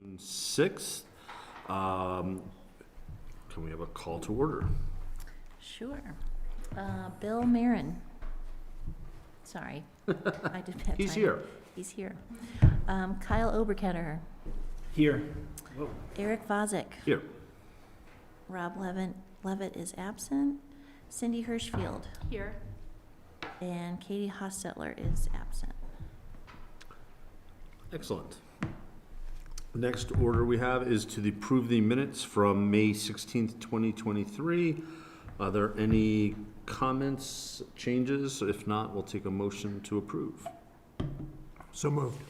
6th. Can we have a call to order? Sure. Bill Marin. Sorry, I didn't have He's time. here. He's here. Kyle Oberketter. Here. Eric Vozick. Here. Rob Levitt is absent. Cindy Hirschfield. Here. And Katie Hostetler is absent. Excellent. Next order we have is to approve the minutes from May 16th, 2023. Are there any comments, changes? If not, we'll take a motion to approve. So moved.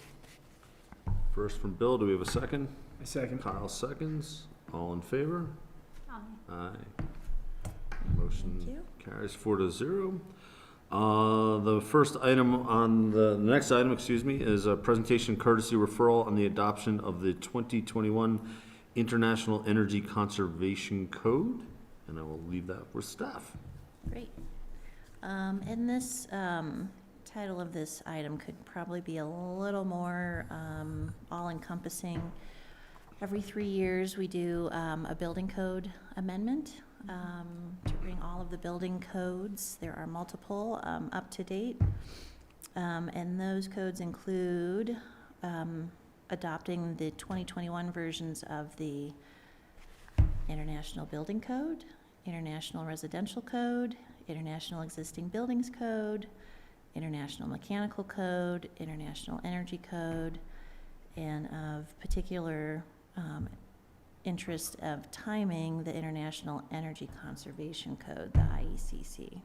First from Bill, do we have a second? A second. Kyle seconds. All in favor? Aye. Aye. Motion Thank you. carries 4-0. The first item on the next item, is a presentation courtesy referral on the adoption of the 2021 International Energy Conservation Code, and I will leave that with staff. Great. And this title of this item could probably be a little more all-encompassing. Every 3 years, we do a building code amendment to bring all of the building codes. There are multiple up to date, and those codes include adopting the 2021 versions of the International Building Code, International Residential Code, International Existing Buildings Code, International Mechanical Code, International Energy Code, and of particular interest of timing, the International Energy Conservation Code, the IECC.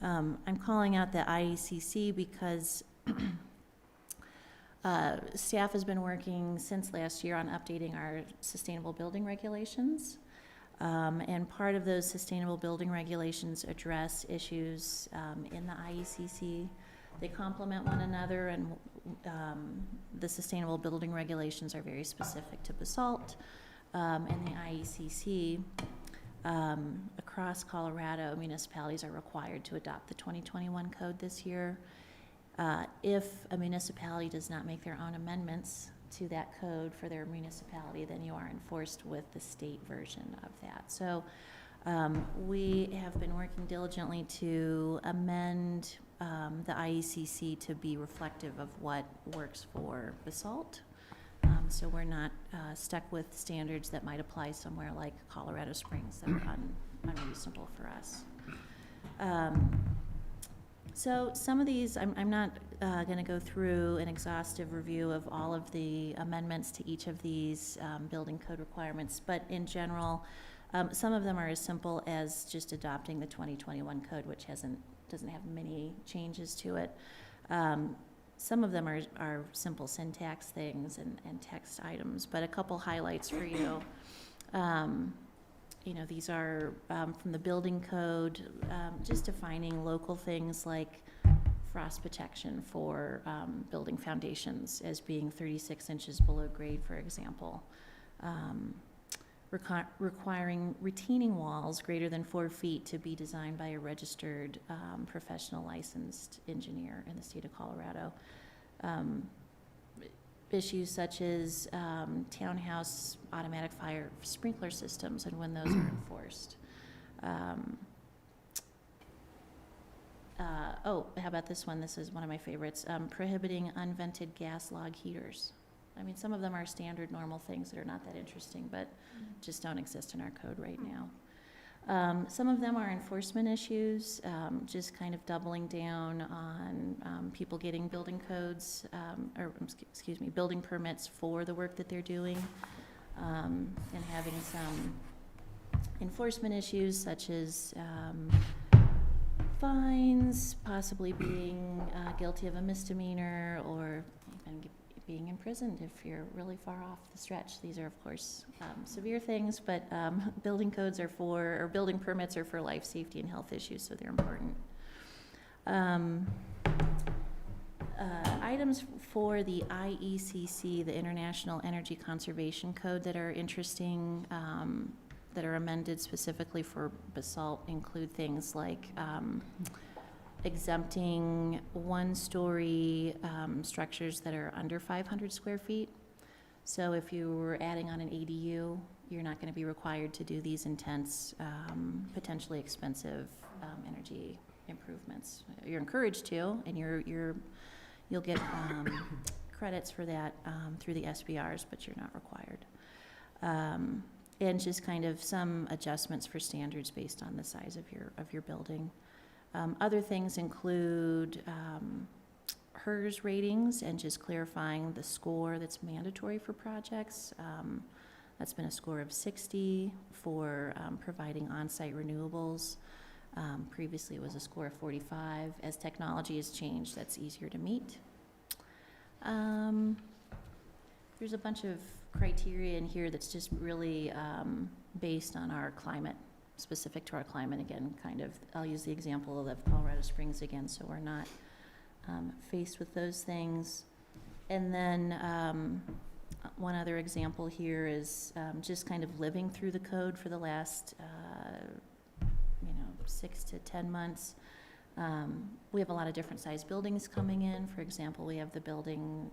I'm calling out the IECC because staff has been working since last year on updating our sustainable building regulations. And part of those sustainable building regulations address issues in the IECC. They complement one another, and the sustainable building regulations are very specific to Basalt. And the IECC, across Colorado, municipalities are required to adopt the 2021 code this year. If a municipality does not make their own amendments to that code for their municipality, then you are enforced with the state version of that. So we have been working diligently to amend the IECC to be reflective of what works for Basalt. So we're not stuck with standards that might apply somewhere like Colorado Springs that are unreasonable for us. So some of these, I'm not going to go through an exhaustive review of all of the amendments to each of these building code requirements, but in general, some of them are as simple as just adopting the 2021 code, which doesn't have many changes to it. Some of them are simple syntax things and text items, but a couple highlights for you. These are from the building code, just defining local things like frost protection for building foundations as being 36 inches below grade, for example. Requiring retaining walls greater than 4 feet to be designed by a registered professional licensed engineer in the state of Colorado. Issues such as townhouse automatic fire sprinkler systems and when those are enforced. How about this one? This is one of my favorites. Prohibiting unvented gas log heaters. Some of them are standard normal things that are not that interesting, but just don't exist in our code right now. Some of them are enforcement issues, just kind of doubling down on people getting building codes, building permits for the work that they're doing, and having some enforcement issues such as fines, possibly being guilty of a misdemeanor, or even being imprisoned if you're really far off the stretch. These are, of course, severe things, but building codes are or building permits are for life safety and health issues, so they're important. Items for the IECC, the International Energy Conservation Code, that are interesting, that are amended specifically for Basalt include things like exempting one-story structures that are under 500 square feet. So if you were adding on an ADU, you're not going to be required to do these intense, potentially expensive energy improvements. You're encouraged to, and you'll get credits for that through the SBRs, but you're not required. And just kind of some adjustments for standards based on the size of your building. Other things include HERS ratings and just clarifying the score that's mandatory for projects. That's been a score of 60 for providing on-site renewables. Previously, it was a score of 45. As technology has changed, that's easier to meet. There's a bunch of criteria in here that's just really based on our climate, specific to our climate. Again, kind of, I'll use the example of Colorado Springs again, so we're not faced with those things. And then one other example here is just kind of living through the code for the last 6 to 10 months. We have a lot of different size buildings coming in. For example, we have the building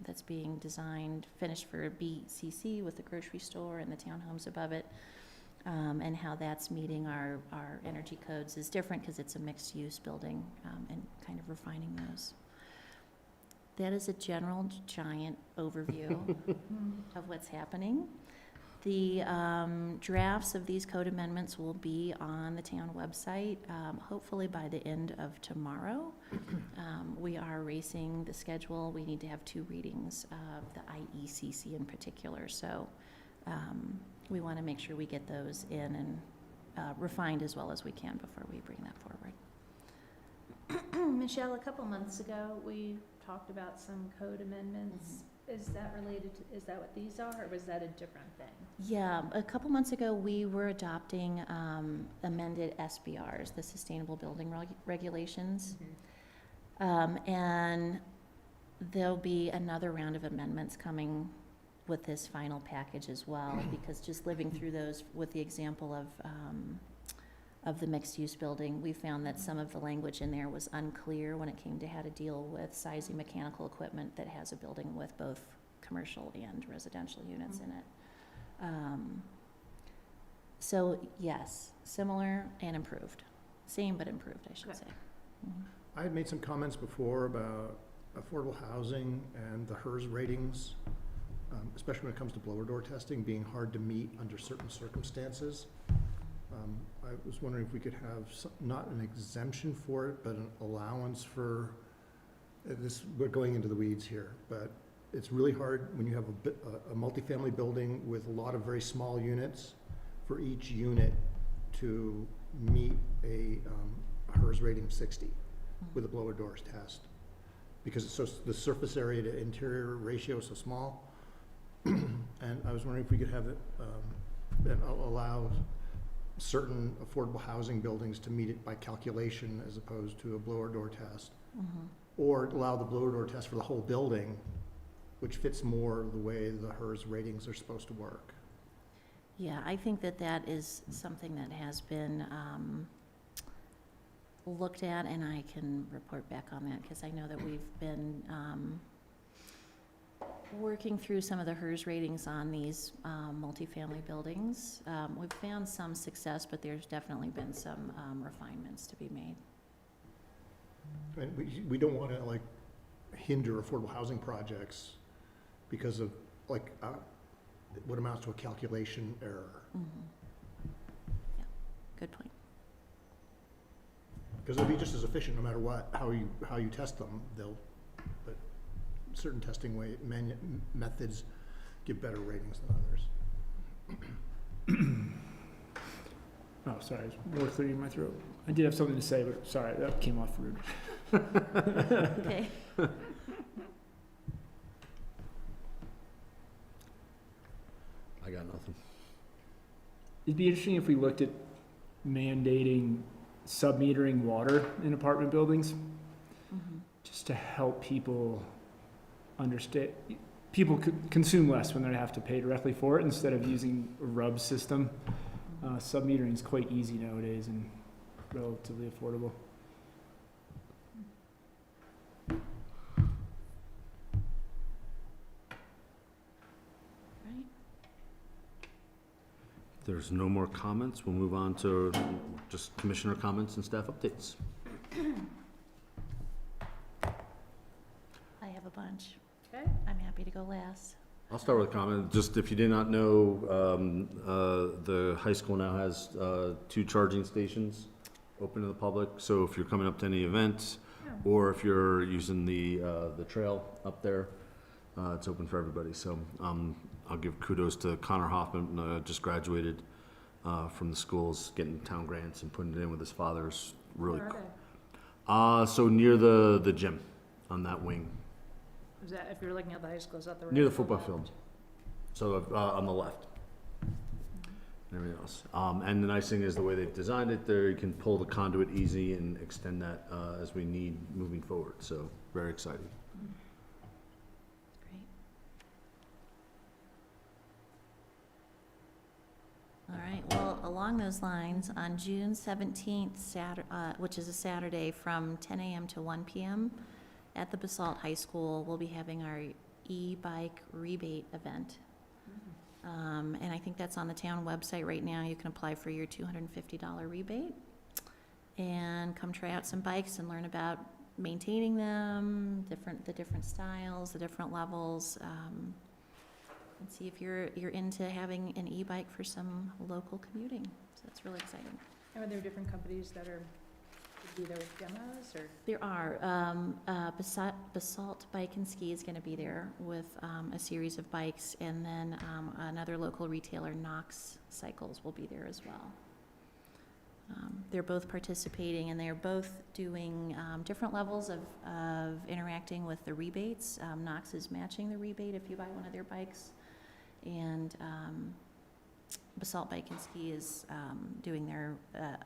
that's being designed, finished for BCC with the grocery store and the townhomes above it. And how that's meeting our energy codes is different because it's a mixed-use building, and kind of refining those. That is a general giant overview of what's happening. The drafts of these code amendments will be on the town website, hopefully by the end of tomorrow. We are racing the schedule. We need to have 2 readings of the IECC in particular. So we want to make sure we get those in and refined as well as we can before we bring that forward. Michelle, a couple months ago, we talked about some code amendments. Is that related to, is that what these are, or was that a different thing? Yeah, a couple months ago, we were adopting amended SBRs, the Sustainable Building Regulations. And there'll be another round of amendments coming with this final package as well, because just living through those with the example of the mixed-use building, we found that some of the language in there was unclear when it came to how to deal with sizing mechanical equipment that has a building with both commercial and residential units in it. So yes, similar and improved. Same but improved, I should Okay. say. I had made some comments before about affordable housing and the HERS ratings, especially when it comes to blower door testing, being hard to meet under certain circumstances. I was wondering if we could have not an exemption for it, but an allowance for this. We're going into the weeds here, but it's really hard when you have a multifamily building with a lot of very small units for each unit to meet a HERS rating of 60 with a blower doors test, because it's so, the surface area to interior ratio is so small. And I was wondering if we could have it and allow certain affordable housing buildings to meet it by calculation as opposed to a blower door test, or allow the blower door test for the whole building, which fits more the way the HERS ratings are supposed to work. Yeah, I think that that is something that has been looked at, and I can report back on that because I know that we've been working through some of the HERS ratings on these multifamily buildings. We've found some success, but there's definitely been some refinements to be made. And we don't want to like hinder affordable housing projects because of like what amounts to a calculation error. Yeah, good point. Because they'll be just as efficient no matter what, how you test them. But certain testing methods give better ratings than others. Oh, sorry, it's more clearing my throat. I did have something to say, but sorry, that came off rude. Okay. I got nothing. It'd be interesting if we looked at mandating sub-metering water in apartment buildings, just to help people understand. People could consume less when they have to pay directly for it instead of using a RUB system. Sub-metering is quite easy nowadays and relatively affordable. there's no more comments, we'll move on to just commissioner comments and staff updates. I have a bunch. Okay. I'm happy to go last. I'll start with a comment. Just if you did not know, the high school now has 2 charging stations open to the public. So if you're coming up to any event, Yeah. or if you're using the trail up there, it's open for everybody. So I'll give kudos to Connor Hoffman, just graduated from the schools, getting town grants and putting it in with his father's really. Where are So near the gym, on that wing, they? Is that, if you're looking at the high school, is that the right? near the or football left? field. So on the left. And everything else. And the nice thing is the way they've designed it, there you can pull the conduit easy and extend that as we need moving forward. So very exciting. Great. All right, well, along those lines, on June 17th, which is a Saturday, from 10 a.m. to 1 p.m. at the Basalt High School, we'll be having our e-bike rebate event. And I think that's on the town website right now. You can apply for your $250 rebate and come try out some bikes and learn about maintaining them, the different styles, the different levels, and see if you're into having an e-bike for some local commuting. So that's really exciting. And are there different companies that are be there with demos, or? There are, Basalt Bike and Ski is gonna be there with, a series of bikes, and then, another local retailer, Knox Cycles, will be there as well. They're both participating, and they're both doing, different levels of interacting with the rebates. Knox is matching the rebate if you buy one of their bikes, and, Basalt Bike and Ski is doing their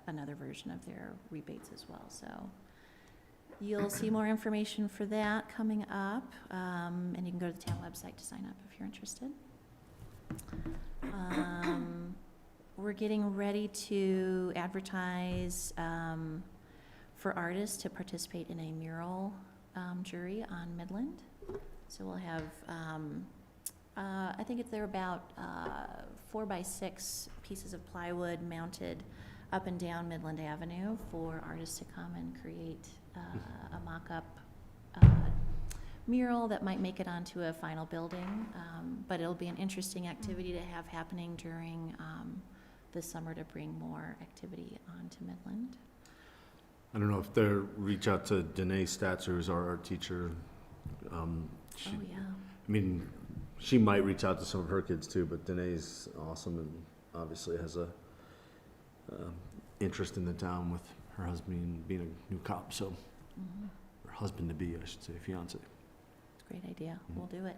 another version of their rebates as well. So you'll see more information for that coming up, and you can go to the town website to sign up if you're interested. We're getting ready to advertise for artists to participate in a mural jury on Midland. So we'll have I think they're about 4x6 pieces of plywood mounted up and down Midland Avenue for artists to come and create a mock-up mural that might make it onto a final building. But it'll be an interesting activity to have happening during the summer to bring more activity onto Midland. I don't know if they're reach out to Danae Statzer, who's our art teacher. Oh, yeah. I mean, she might reach out to some of her kids too, but Danae's awesome and obviously has a interest in the town with her husband being a new cop, so, or husband-to-be, I should say, fiance. It's a great idea. Mhm. We'll do it.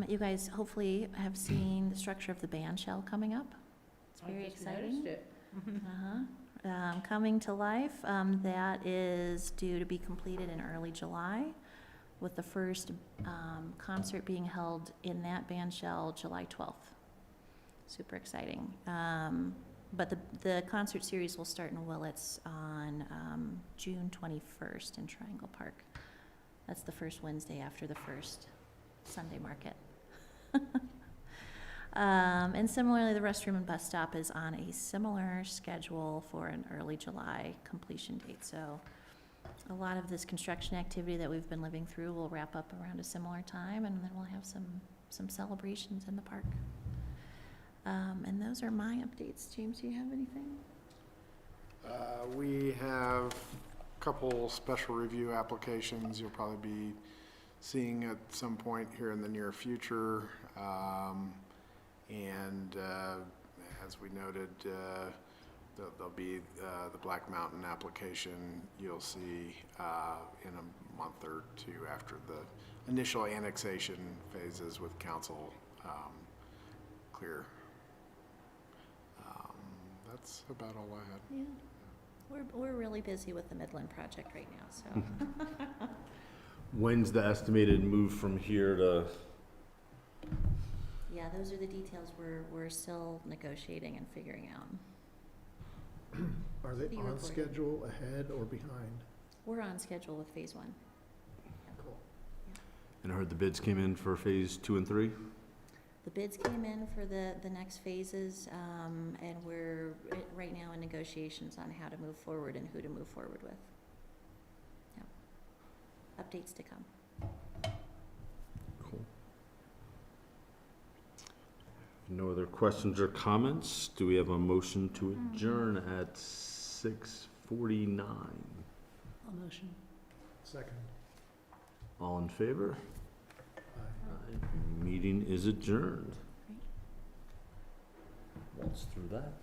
You guys hopefully have seen the structure of the band shell coming up. It's I very just exciting. noticed it. Coming to life. That is due to be completed in early July, with the first concert being held in that band shell July 12th. Super exciting. But the concert series will start in Willits on June 21st in Triangle Park. That's the first Wednesday after the first Sunday market. And similarly, the restroom and bus stop is on a similar schedule for an early July completion date. So a lot of this construction activity that we've been living through will wrap up around a similar time, and then we'll have some celebrations in the park. And those are my updates. James, do you have anything? We have a couple special review applications you'll probably be seeing at some point here in the near future. As we noted, there'll be the Black Mountain application you'll see in a month or two after the initial annexation phases with council clear. That's about all I had. Yeah. We're really busy with the Midland project right now, so. When's the estimated move from here to? Yeah, those are the details we're still negotiating and figuring out. Are they Be on reported. schedule, ahead, or behind? We're on schedule with phase 1. Cool. And I heard the bids came in for phase 2 and 3. the bids came in for the next phases, and we're right now in negotiations on how to move forward and who to move forward with. Yeah. Updates to come. Cool. No other questions or comments? Do we have a motion to adjourn at 6:49? I'll motion. Second. All in favor? Aye. Meeting is adjourned. Great. Waltz through that.